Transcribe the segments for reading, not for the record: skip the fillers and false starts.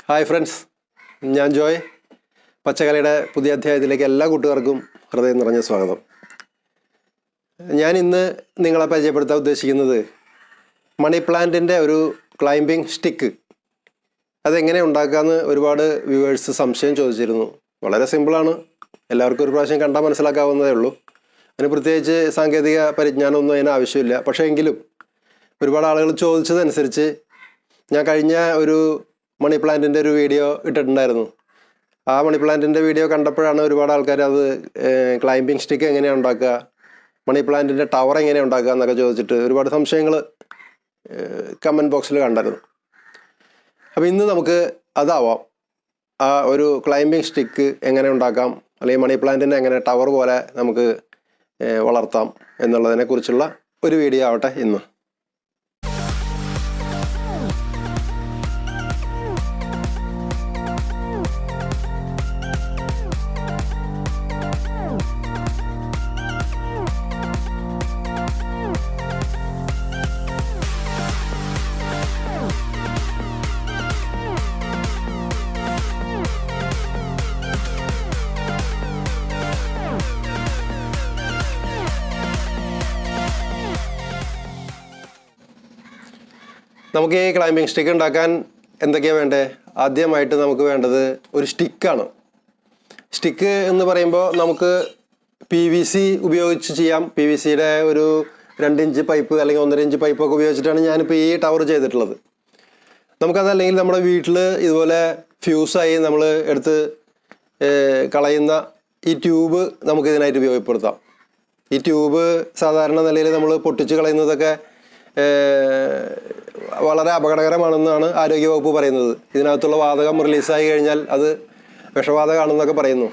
Hi friends, ഞാൻ ജോയ്. പച്ചക്കറിയുടെ പുതിയ അധ്യായത്തിലേക്ക് എല്ലാ കൂട്ടുകാർക്കും ഹൃദയം നിറഞ്ഞ സ്വാഗതം. ഞാൻ ഇന്ന് നിങ്ങളെ പരിചയപ്പെടുത്താൻ ഉദ്ദേശിക്കുന്നത് മണി പ്ലാന്റിൻ്റെ ഒരു ക്ലൈംബിംഗ് സ്റ്റിക്ക് അതെങ്ങനെ ഉണ്ടാക്കാമെന്ന് ഒരുപാട് വ്യൂവേഴ്സ് സംശയം ചോദിച്ചിരുന്നു. വളരെ സിമ്പിളാണ്, എല്ലാവർക്കും ഒരു പ്രാവശ്യം കണ്ടാൽ മനസ്സിലാക്കാവുന്നതേ ഉള്ളൂ. അതിന് പ്രത്യേകിച്ച് സാങ്കേതിക പരിജ്ഞാനമൊന്നും അതിന് ആവശ്യമില്ല. പക്ഷേ എങ്കിലും ഒരുപാട് ആളുകൾ ചോദിച്ചതനുസരിച്ച് ഞാൻ കഴിഞ്ഞ ഒരു മണി പ്ലാന്റിൻ്റെ ഒരു വീഡിയോ ഇട്ടിട്ടുണ്ടായിരുന്നു. ആ മണി പ്ലാന്റിൻ്റെ വീഡിയോ കണ്ടപ്പോഴാണ് ഒരുപാട് ആൾക്കാർ അത് ക്ലൈംബിംഗ് സ്റ്റിക്ക് എങ്ങനെയാണ് ഉണ്ടാക്കുക, മണി പ്ലാന്റിൻ്റെ ടവർ എങ്ങനെയാണ് ഉണ്ടാക്കുക എന്നൊക്കെ ചോദിച്ചിട്ട് ഒരുപാട് സംശയങ്ങൾ കമൻറ്റ് ബോക്സിൽ കണ്ടായിരുന്നു. അപ്പോൾ ഇന്ന് നമുക്ക് അതാവാം, ആ ഒരു ക്ലൈംബിംഗ് സ്റ്റിക്ക് എങ്ങനെ ഉണ്ടാക്കാം, അല്ലെങ്കിൽ മണി പ്ലാന്റിനെ എങ്ങനെ ടവർ പോലെ നമുക്ക് വളർത്താം എന്നുള്ളതിനെക്കുറിച്ചുള്ള ഒരു വീഡിയോ ആവട്ടെ ഇന്ന്. നമുക്ക് ഈ ക്ലൈംബിംഗ് സ്റ്റിക്ക് ഉണ്ടാക്കാൻ എന്തൊക്കെയാണ് വേണ്ടത്? ആദ്യമായിട്ട് നമുക്ക് വേണ്ടത് ഒരു സ്റ്റിക്കാണ്. സ്റ്റിക്ക് എന്ന് പറയുമ്പോൾ നമുക്ക് PVC ഉപയോഗിച്ച് ചെയ്യാം. PVCയുടെ ഒരു 2 ഇഞ്ച് പൈപ്പ് അല്ലെങ്കിൽ 1.5 ഇഞ്ച് പൈപ്പൊക്കെ ഉപയോഗിച്ചിട്ടാണ് ഞാനിപ്പോൾ ഈ ടവർ ചെയ്തിട്ടുള്ളത്. നമുക്കതല്ലെങ്കിൽ നമ്മുടെ വീട്ടിൽ ഇതുപോലെ ഫ്യൂസായി നമ്മൾ എടുത്ത് കളയുന്ന ഈ ട്യൂബ് നമുക്ക് ഇതിനായിട്ട് ഉപയോഗപ്പെടുത്താം. ഈ ട്യൂബ് സാധാരണ നിലയിൽ നമ്മൾ പൊട്ടിച്ച് കളയുന്നതൊക്കെ വളരെ അപകടകരമാണെന്നാണ് ആരോഗ്യവകുപ്പ് പറയുന്നത്. ഇതിനകത്തുള്ള വാതകം റിലീസായി കഴിഞ്ഞാൽ അത് വിഷവാതകമാണെന്നൊക്കെ പറയുന്നു.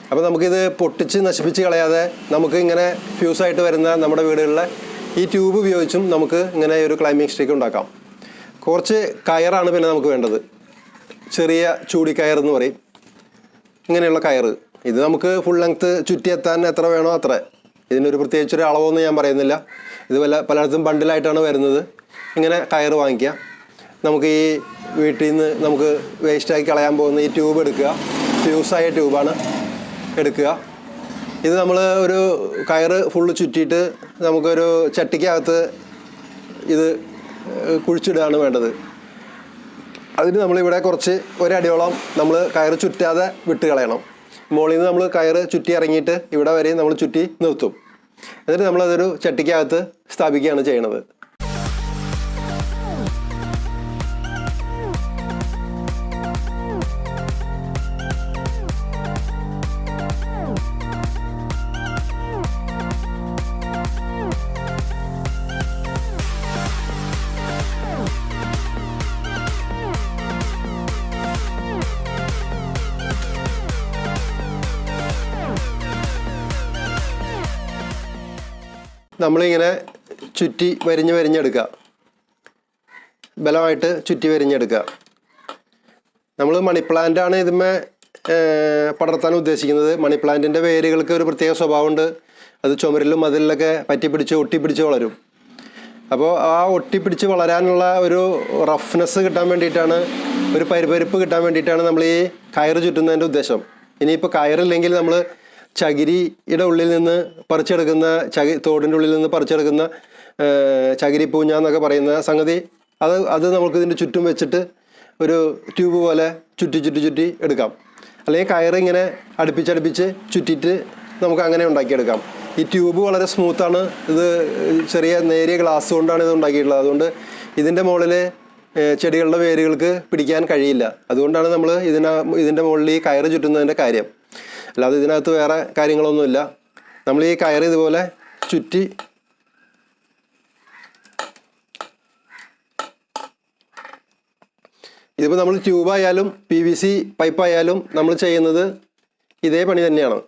അപ്പോൾ നമുക്കിത് പൊട്ടിച്ച് നശിപ്പിച്ച് കളയാതെ നമുക്ക് ഇങ്ങനെ ഫ്യൂസായിട്ട് വരുന്ന നമ്മുടെ വീടുകളിലെ ഈ ട്യൂബ് ഉപയോഗിച്ചും നമുക്ക് ഇങ്ങനെ ഒരു ക്ലൈംബിംഗ് സ്റ്റിക്ക് ഉണ്ടാക്കാം. കുറച്ച് കയറാണ് പിന്നെ നമുക്ക് വേണ്ടത്. ചെറിയ ചൂടിക്കയറെന്ന് പറയും, ഇങ്ങനെയുള്ള കയറ്. ഇത് നമുക്ക് ഫുൾ ലെങ്ത്ത് ചുറ്റിയെത്താൻ എത്ര വേണോ അത്ര. ഇതിനൊരു പ്രത്യേകിച്ചൊരു അളവൊന്നും ഞാൻ പറയുന്നില്ല. ഇത് പലയിടത്തും ബണ്ടിലായിട്ടാണ് വരുന്നത്. ഇങ്ങനെ കയറ് വാങ്ങിക്കുക. നമുക്ക് ഈ വീട്ടിൽ നിന്ന് നമുക്ക് വേസ്റ്റാക്കി കളയാൻ പോകുന്ന ഈ ട്യൂബ് എടുക്കുക. ഫ്യൂസായ ട്യൂബാണ് എടുക്കുക. ഇത് നമ്മൾ ഒരു കയറ് ഫുള്ള് ചുറ്റിയിട്ട് നമുക്കൊരു ചട്ടിക്കകത്ത് ഇത് കുഴിച്ചിടുകയാണ് വേണ്ടത്. അതിന് നമ്മളിവിടെ കുറച്ച് ഒരടിയോളം നമ്മൾ കയറ് ചുറ്റാതെ വിട്ട് കളയണം. മുകളിൽ നിന്ന് നമ്മൾ കയറ് ചുറ്റി ഇറങ്ങിയിട്ട് ഇവിടെ വരെ നമ്മൾ ചുറ്റി നിർത്തും. എന്നിട്ട് നമ്മളതൊരു ചട്ടിക്കകത്ത് സ്ഥാപിക്കുകയാണ് ചെയ്യണത്. നമ്മളിങ്ങനെ ചുറ്റി വരിഞ്ഞെടുക്കുക, ബലമായിട്ട് ചുറ്റി വരിഞ്ഞെടുക്കുക. നമ്മൾ മണി പ്ലാന്റാണ് ഇതിന്മേ പടർത്താൻ ഉദ്ദേശിക്കുന്നത്. മണി പ്ലാന്റിൻ്റെ വേരുകൾക്ക് ഒരു പ്രത്യേക സ്വഭാവമുണ്ട്. അത് ചുമരിലും മതിലൊക്കെ പറ്റിപ്പിടിച്ച് ഒട്ടിപ്പിടിച്ച് വളരും. അപ്പോൾ ആ ഒട്ടിപ്പിടിച്ച് വളരാനുള്ള ഒരു റഫ്നെസ് കിട്ടാൻ വേണ്ടിയിട്ടാണ്, ഒരു പരിപരിപ്പ് കിട്ടാൻ വേണ്ടിയിട്ടാണ് നമ്മൾ ഈ കയറ് ചുറ്റുന്നതിൻ്റെ ഉദ്ദേശം. ഇനിയിപ്പോൾ കയറില്ലെങ്കിൽ നമ്മൾ ചകിരിയുടെ ഉള്ളിൽ നിന്ന് പറിച്ചെടുക്കുന്ന തോടിൻ്റെ ഉള്ളിൽ നിന്ന് പറിച്ചെടുക്കുന്ന ചകിരിപ്പൂഞ്ഞ എന്നൊക്കെ പറയുന്ന സംഗതി, അത് നമുക്ക് ഇതിൻ്റെ ചുറ്റും വെച്ചിട്ട് ഒരു ട്യൂബ് പോലെ ചുറ്റി എടുക്കാം. അല്ലെങ്കിൽ കയറ് ഇങ്ങനെ അടുപ്പിച്ച് ചുറ്റിയിട്ട് നമുക്ക് അങ്ങനെ ഉണ്ടാക്കിയെടുക്കാം. ഈ ട്യൂബ് വളരെ സ്മൂത്താണ്. ഇത് ചെറിയ നേരിയ ഗ്ലാസ് കൊണ്ടാണ് ഇത് ഉണ്ടാക്കിയിട്ടുള്ളത്. അതുകൊണ്ട് ഇതിൻ്റെ മുകളിൽ ചെടികളുടെ വേരുകൾക്ക് പിടിക്കാൻ കഴിയില്ല. അതുകൊണ്ടാണ് നമ്മൾ ഇതിൻ്റെ മുകളിൽ ഈ കയറ് ചുറ്റുന്നതിൻ്റെ കാര്യം. അല്ലാതെ ഇതിനകത്ത് വേറെ കാര്യങ്ങളൊന്നുമില്ല. നമ്മൾ ഈ കയറ് ഇതുപോലെ ചുറ്റി ഇതിപ്പോൾ നമ്മൾ ട്യൂബായാലും PVC പൈപ്പായാലും നമ്മൾ ചെയ്യുന്നത് ഇതേ പണി തന്നെയാണ്.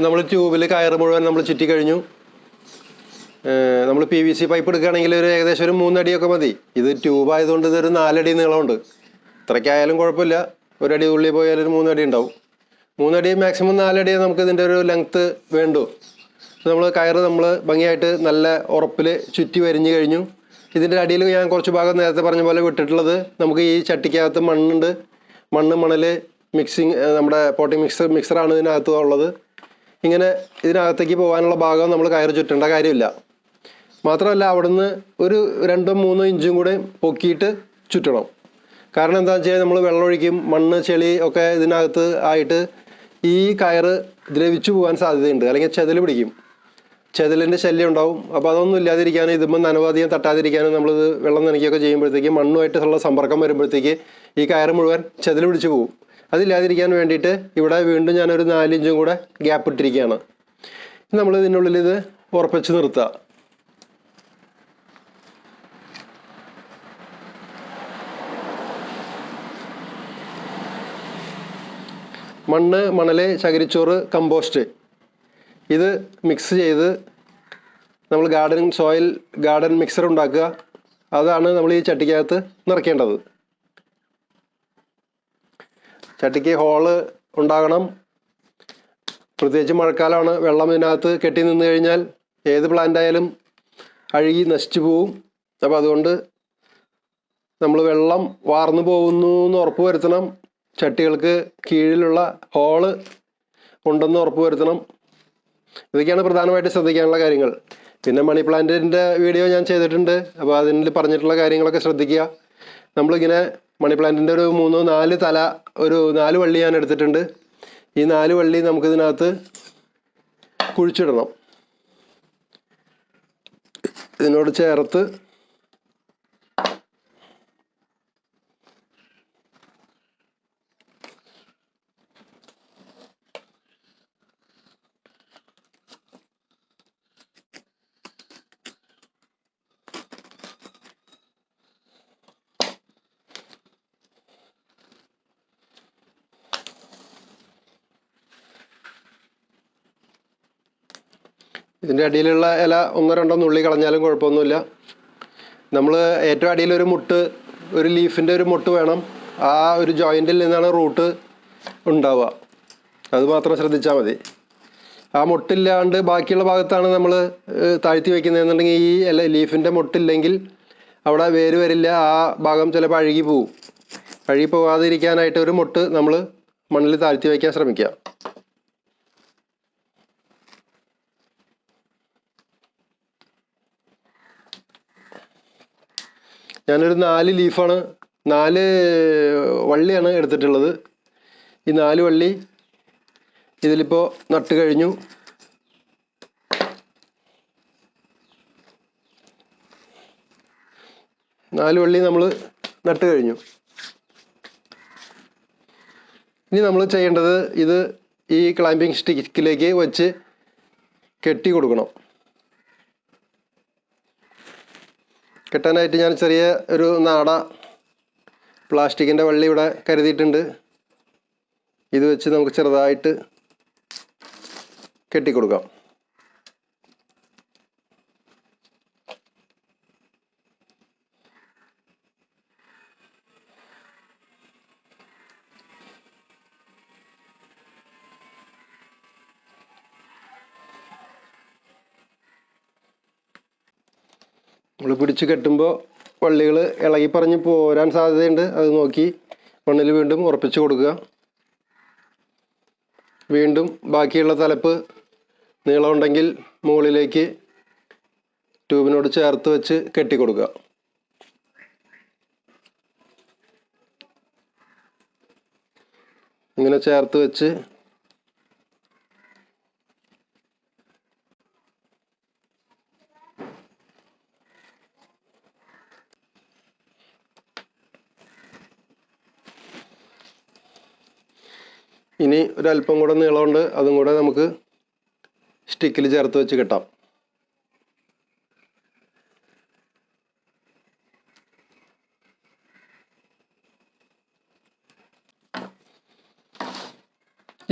നമ്മൾ ട്യൂബിൽ കയറ് മുഴുവൻ നമ്മൾ ചുറ്റി കഴിഞ്ഞു. നമ്മൾ PVC പൈപ്പ് എടുക്കുകയാണെങ്കിൽ ഒരു ഏകദേശം ഒരു 3 അടിയൊക്കെ മതി. ഇത് ട്യൂബ് ആയതുകൊണ്ട് ഇതൊരു 4 അടി നീളമുണ്ട്. ഇത്രയ്ക്കായാലും കുഴപ്പമില്ല. ഒരടി ഉള്ളിൽ പോയാൽ ഒരു 3 അടി ഉണ്ടാവും. 3 അടി മാക്സിമം 4 അടിയെ നമുക്ക് ഇതിൻ്റെ ഒരു ലെങ്ത്ത് വേണ്ടു. നമ്മൾ കയറ് നമ്മൾ ഭംഗിയായിട്ട് നല്ല ഉറപ്പിൽ ചുറ്റി വരിഞ്ഞു കഴിഞ്ഞു. ഇതിൻ്റെ അടിയിൽ ഞാൻ കുറച്ച് ഭാഗം നേരത്തെ പറഞ്ഞ പോലെ വിട്ടിട്ടുള്ളത് നമുക്ക് ഈ ചട്ടിക്കകത്ത് മണ്ണുണ്ട്. മണൽ മിക്സിങ് നമ്മുടെ പോട്ടിംഗ് മിക്സറാണ് ഇതിനകത്ത് ഉള്ളത്. ഇങ്ങനെ ഇതിനകത്തേക്ക് പോകാനുള്ള ഭാഗം നമ്മൾ കയറ് ചുറ്റേണ്ട കാര്യമില്ല. മാത്രമല്ല അവിടുന്ന് ഒരു 2-3 ഇഞ്ചും കൂടെ പൊക്കിയിട്ട് ചുറ്റണം. കാരണം എന്താണെന്ന് വെച്ചാൽ നമ്മൾ വെള്ളമൊഴിക്കും, മണ്ണ് ചെളി ഒക്കെ ഇതിനകത്ത് ആയിട്ട് ഈ കയറ് ദ്രവിച്ചു പോകാൻ സാധ്യതയുണ്ട്, അല്ലെങ്കിൽ ചെതൽ പിടിക്കും, ചെതലിൻ്റെ ശല്യം ഉണ്ടാവും. അപ്പോൾ അതൊന്നും ഇല്ലാതിരിക്കാനും ഇതുമ്പോൾ നനവാധികം തട്ടാതിരിക്കാനും നമ്മളിത് വെള്ളം നനയ്ക്കുകയൊക്കെ ചെയ്യുമ്പോഴത്തേക്ക് മണ്ണുമായിട്ടുള്ള സമ്പർക്കം വരുമ്പോഴത്തേക്ക് ഈ കയറ് മുഴുവൻ ചെതൽ പിടിച്ച് പോകും. അതില്ലാതിരിക്കാൻ വേണ്ടിയിട്ട് ഇവിടെ വീണ്ടും ഞാനൊരു 4 ഇഞ്ചും കൂടെ ഗ്യാപ്പ് ഇട്ടിരിക്കുകയാണ്. നമ്മൾ ഇതിനുള്ളിൽ ഇത് ഉറപ്പിച്ച് നിർത്തുക. മണ്ണ്, മണൽ, ചകിരിച്ചോറ്, കമ്പോസ്റ്റ് ഇത് മിക്സ് ചെയ്ത് നമ്മൾ ഗാർഡൻ മിക്സർ ഉണ്ടാക്കുക. അതാണ് നമ്മൾ ഈ ചട്ടിക്കകത്ത് നിറയ്ക്കേണ്ടത്. ചട്ടിക്ക് ഹോള് ഉണ്ടാകണം. പ്രത്യേകിച്ച് മഴക്കാലമാണ്. വെള്ളം ഇതിനകത്ത് കെട്ടി നിന്ന് കഴിഞ്ഞാൽ ഏത് പ്ലാന്റ് ആയാലും അഴുകി നശിച്ചു പോവും. അപ്പോൾ അതുകൊണ്ട് നമ്മൾ വെള്ളം വാർന്നു പോകുന്നു എന്ന് ഉറപ്പ് വരുത്തണം. ചട്ടികൾക്ക് കീഴിലുള്ള ഹോള് ഉണ്ടെന്ന് ഉറപ്പ് വരുത്തണം. ഇതൊക്കെയാണ് പ്രധാനമായിട്ട് ശ്രദ്ധിക്കാനുള്ള കാര്യങ്ങൾ. പിന്നെ മണി പ്ലാന്റിൻ്റെ വീഡിയോ ഞാൻ ചെയ്തിട്ടുണ്ട്. അപ്പോൾ അതിൽ പറഞ്ഞിട്ടുള്ള കാര്യങ്ങളൊക്കെ ശ്രദ്ധിക്കുക. നമ്മളിങ്ങനെ മണി പ്ലാന്റിൻ്റെ ഒരു 3-4 തല, ഒരു 4 വള്ളി ഞാൻ എടുത്തിട്ടുണ്ട്. ഈ 4 വള്ളി നമുക്കിതിനകത്ത് കുഴിച്ചിടണം. ഇതിനോട് ചേർത്ത് ഇതിൻ്റെ അടിയിലുള്ള ഇല 1-2 നുള്ളി കളഞ്ഞാലും കുഴപ്പമൊന്നുമില്ല. നമ്മൾ ഏറ്റവും അടിയിലൊരു ഒരു ലീഫിൻ്റെ ഒരു മുട്ട് വേണം. ആ ഒരു ജോയിൻറ്റിൽ നിന്നാണ് റൂട്ട് ഉണ്ടാവുക. അത് മാത്രം ശ്രദ്ധിച്ചാൽ മതി. ആ മുട്ടില്ലാണ്ട് ബാക്കിയുള്ള ഭാഗത്താണ് നമ്മൾ താഴ്ത്തി വയ്ക്കുന്നതെന്നുണ്ടെങ്കിൽ ഈ ലീഫിൻ്റെ മുട്ടില്ലെങ്കിൽ അവിടെ വേര് വരില്ല. ആ ഭാഗം ചിലപ്പോൾ അഴുകി പോവും. അഴുകി പോകാതിരിക്കാനായിട്ട് ഒരു മുട്ട് നമ്മൾ മണ്ണിൽ താഴ്ത്തി വയ്ക്കാൻ ശ്രമിക്കുക. ഞാനൊരു 4 ലീഫാണ്, 4 വള്ളിയാണ് എടുത്തിട്ടുള്ളത്. ഈ 4 വള്ളി ഇതിലിപ്പോൾ നട്ട് കഴിഞ്ഞു. നമ്മൾ നട്ട് കഴിഞ്ഞു. ഇനി നമ്മൾ ചെയ്യേണ്ടത് ഇത് ഈ ക്ലൈമ്പിംഗ് സ്റ്റിക്കിലേക്ക് വെച്ച് കെട്ടി കൊടുക്കണം. കെട്ടാനായിട്ട് ഞാൻ ചെറിയ ഒരു നാട പ്ലാസ്റ്റിക്കിൻ്റെ വള്ളി ഇവിടെ കരുതിയിട്ടുണ്ട്. ഇത് വെച്ച് നമുക്ക് ചെറുതായിട്ട് കെട്ടിക്കൊടുക്കാം. നമ്മൾ പിടിച്ച് കെട്ടുമ്പോൾ വള്ളികൾ ഇളകിപ്പറഞ്ഞ് പോരാൻ സാധ്യതയുണ്ട്. അത് നോക്കി മണ്ണിൽ വീണ്ടും ഉറപ്പിച്ച് കൊടുക്കുക. വീണ്ടും ബാക്കിയുള്ള തലപ്പ് നീളമുണ്ടെങ്കിൽ മുകളിലേക്ക് ട്യൂബിനോട് ചേർത്ത് വെച്ച് കെട്ടിക്കൊടുക്കുക. ഇങ്ങനെ ചേർത്ത് വെച്ച് ഇനി ഒരല്പം കൂടെ നീളമുണ്ട്, അതും കൂടെ നമുക്ക് സ്റ്റിക്കിൽ ചേർത്ത് വെച്ച് കെട്ടാം.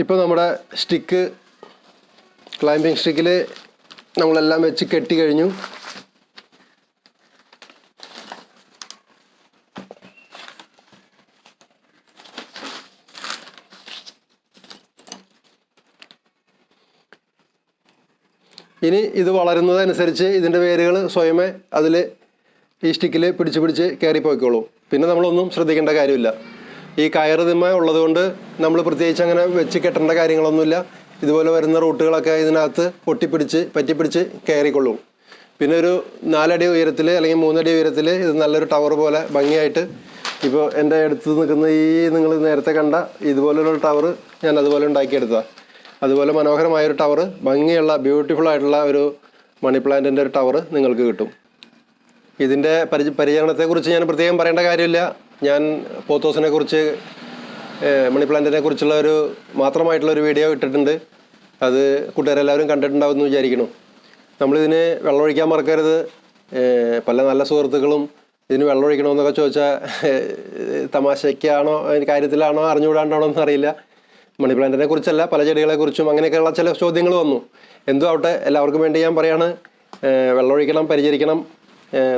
ഇപ്പോൾ നമ്മുടെ സ്റ്റിക്ക് ക്ലൈമ്പിംഗ് സ്റ്റിക്കിൽ നമ്മളെല്ലാം വെച്ച് കെട്ടി കഴിഞ്ഞു. ഇനി ഇത് വളരുന്നതനുസരിച്ച് ഇതിൻ്റെ വേരുകൾ സ്വയമേ അതിൽ ഈ സ്റ്റിക്കിൽ പിടിച്ച് കയറിപ്പോയിക്കോളും. പിന്നെ നമ്മളൊന്നും ശ്രദ്ധിക്കേണ്ട കാര്യമില്ല. ഈ കയറ് തിമ്മ ഉള്ളതുകൊണ്ട് നമ്മൾ പ്രത്യേകിച്ച് അങ്ങനെ വെച്ച് കെട്ടേണ്ട കാര്യങ്ങളൊന്നുമില്ല. ഇതുപോലെ വരുന്ന റൂട്ടുകളൊക്കെ ഇതിനകത്ത് പറ്റിപ്പിടിച്ച് കയറിക്കൊള്ളും. പിന്നെ ഒരു 4 അടി ഉയരത്തിൽ അല്ലെങ്കിൽ 3 അടി ഉയരത്തിൽ ഇത് നല്ലൊരു ടവർ പോലെ ഭംഗിയായിട്ട്, ഇപ്പോൾ എൻ്റെ അടുത്ത് നിൽക്കുന്ന ഈ നിങ്ങൾ നേരത്തെ കണ്ട ഇതുപോലുള്ള ടവർ ഞാൻ അതുപോലെ ഉണ്ടാക്കിയെടുത്തതാണ്. അതുപോലെ മനോഹരമായൊരു ടവർ, ഭംഗിയുള്ള ബ്യൂട്ടിഫുൾ ആയിട്ടുള്ള ഒരു മണി പ്ലാന്റിൻ്റെ ഒരു ടവർ നിങ്ങൾക്ക് കിട്ടും. ഇതിൻ്റെ പരിചരണത്തെക്കുറിച്ച് ഞാൻ പ്രത്യേകം പറയേണ്ട കാര്യമില്ല. ഞാൻ പോത്തോസിനെ കുറിച്ച്, മണി പ്ലാന്റിനെ കുറിച്ചുള്ള ഒരു മാത്രമായിട്ടുള്ളൊരു വീഡിയോ ഇട്ടിട്ടുണ്ട്. അത് കൂട്ടുകാരെല്ലാവരും കണ്ടിട്ടുണ്ടാവും എന്ന് വിചാരിക്കണം. നമ്മളിതിന് വെള്ളമൊഴിക്കാൻ മറക്കരുത്. പല നല്ല സുഹൃത്തുക്കളും ഇതിന് വെള്ളമൊഴിക്കണമെന്നൊക്കെ ചോദിച്ചാൽ തമാശയ്ക്കാണോ കാര്യത്തിലാണോ അറിഞ്ഞുകൂടാണ്ടാണോ എന്നറിയില്ല. മണി പ്ലാന്റിനെ കുറിച്ചല്ല, പല ചെടികളെക്കുറിച്ചും അങ്ങനെയൊക്കെയുള്ള ചില ചോദ്യങ്ങൾ വന്നു. എന്തോ ആവട്ടെ, എല്ലാവർക്കും വേണ്ടി ഞാൻ പറയാണ്, വെള്ളമൊഴിക്കണം, പരിചരിക്കണം.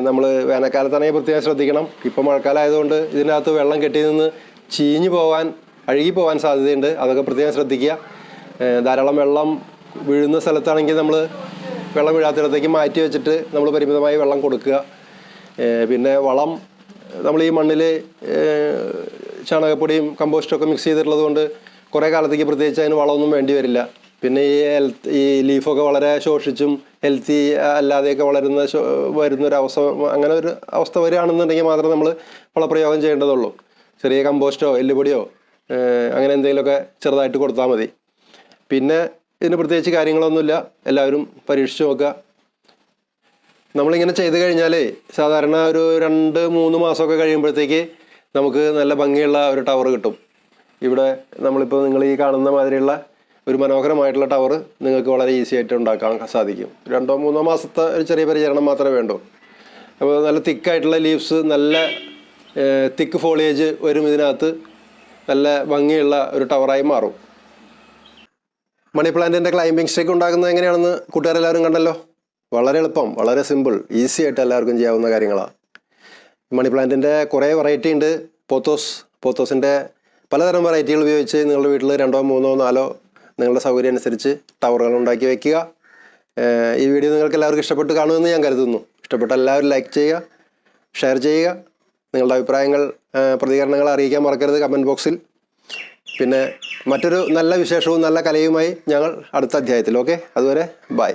നമ്മൾ വേനൽക്കാലത്താണെങ്കിൽ പ്രത്യേകം ശ്രദ്ധിക്കണം. ഇപ്പോൾ മഴക്കാലം ആയതുകൊണ്ട് ഇതിനകത്ത് വെള്ളം കെട്ടി നിന്ന് ചീഞ്ഞു പോകാൻ, അഴുകി പോകാൻ സാധ്യതയുണ്ട്. അതൊക്കെ പ്രത്യേകം ശ്രദ്ധിക്കുക. ധാരാളം വെള്ളം വീഴുന്ന സ്ഥലത്താണെങ്കിൽ നമ്മൾ വെള്ളം വീഴാത്തിടത്തേക്ക് മാറ്റി വെച്ചിട്ട് നമ്മൾ പരിമിതമായി വെള്ളം കൊടുക്കുക. പിന്നെ വളം, നമ്മൾ ഈ മണ്ണിൽ ചാണകപ്പൊടിയും കമ്പോസ്റ്റൊക്കെ മിക്സ് ചെയ്തിട്ടുള്ളത് കൊണ്ട് കുറേ കാലത്തേക്ക് പ്രത്യേകിച്ച് അതിന് വളമൊന്നും വേണ്ടി വരില്ല. പിന്നെ ഈ ലീഫൊക്കെ വളരെ ശോഷിച്ചും ഹെൽത്തി അല്ലാതെയൊക്കെ വരുന്നൊരവസ്ഥ, അങ്ങനെ ഒരു അവസ്ഥ വരികയാണെന്നുണ്ടെങ്കിൽ മാത്രം നമ്മൾ വളപ്രയോഗം ചെയ്യേണ്ടതുള്ളൂ. ചെറിയ കമ്പോസ്റ്റോ എല്ലുപൊടിയോ അങ്ങനെ എന്തെങ്കിലുമൊക്കെ ചെറുതായിട്ട് കൊടുത്താൽ മതി. പിന്നെ ഇതിന് പ്രത്യേകിച്ച് കാര്യങ്ങളൊന്നുമില്ല. എല്ലാവരും പരീക്ഷിച്ച് നോക്കുക. നമ്മളിങ്ങനെ ചെയ്ത് കഴിഞ്ഞാൽ സാധാരണ ഒരു 2-3 മാസമൊക്കെ കഴിയുമ്പോഴത്തേക്ക് നമുക്ക് നല്ല ഭംഗിയുള്ള ഒരു ടവർ കിട്ടും. ഇവിടെ നമ്മളിപ്പോൾ നിങ്ങൾ ഈ കാണുന്ന മാതിരിയുള്ള ഒരു മനോഹരമായിട്ടുള്ള ടവർ നിങ്ങൾക്ക് വളരെ ഈസി ആയിട്ട് ഉണ്ടാക്കാൻ സാധിക്കും. 2-3 മാസത്തെ ഒരു ചെറിയ പരിചരണം മാത്രമേ വേണ്ടൂ. അപ്പോൾ നല്ല തിക്കായിട്ടുള്ള ലീവ്സ്, നല്ല തിക്ക് ഫോളിയേജ് വരും ഇതിനകത്ത്. നല്ല ഭംഗിയുള്ള ഒരു ടവറായി മാറും. മണി പ്ലാന്റിൻ്റെ ക്ലൈമ്പിംഗ് സ്റ്റിക്ക് ഉണ്ടാക്കുന്നത് എങ്ങനെയാണെന്ന് കൂട്ടുകാരെല്ലാവരും കണ്ടല്ലോ. വളരെ എളുപ്പം, വളരെ സിമ്പിൾ, ഈസി ആയിട്ട് എല്ലാവർക്കും ചെയ്യാവുന്ന കാര്യങ്ങളാണ്. മണി പ്ലാന്റിൻ്റെ കുറേ വെറൈറ്റി ഉണ്ട്. പോത്തോസിൻ്റെ പലതരം വെറൈറ്റികൾ ഉപയോഗിച്ച് നിങ്ങളുടെ വീട്ടിൽ 2, 3, 4 നിങ്ങളുടെ സൗകര്യം അനുസരിച്ച് ടവറുകൾ ഉണ്ടാക്കി വയ്ക്കുക. ഈ വീഡിയോ നിങ്ങൾക്ക് എല്ലാവർക്കും ഇഷ്ടപ്പെട്ട് കാണുമെന്ന് ഞാൻ കരുതുന്നു. ഇഷ്ടപ്പെട്ട എല്ലാവരും ലൈക്ക് ചെയ്യുക, ഷെയർ ചെയ്യുക. നിങ്ങളുടെ അഭിപ്രായങ്ങൾ, പ്രതികരണങ്ങൾ അറിയിക്കാൻ മറക്കരുത് കമൻറ്റ് ബോക്സിൽ. പിന്നെ മറ്റൊരു നല്ല വിശേഷവും നല്ല കലയുമായി ഞങ്ങൾ അടുത്ത അധ്യായത്തിൽ. ഓക്കെ, അതുവരെ ബൈ.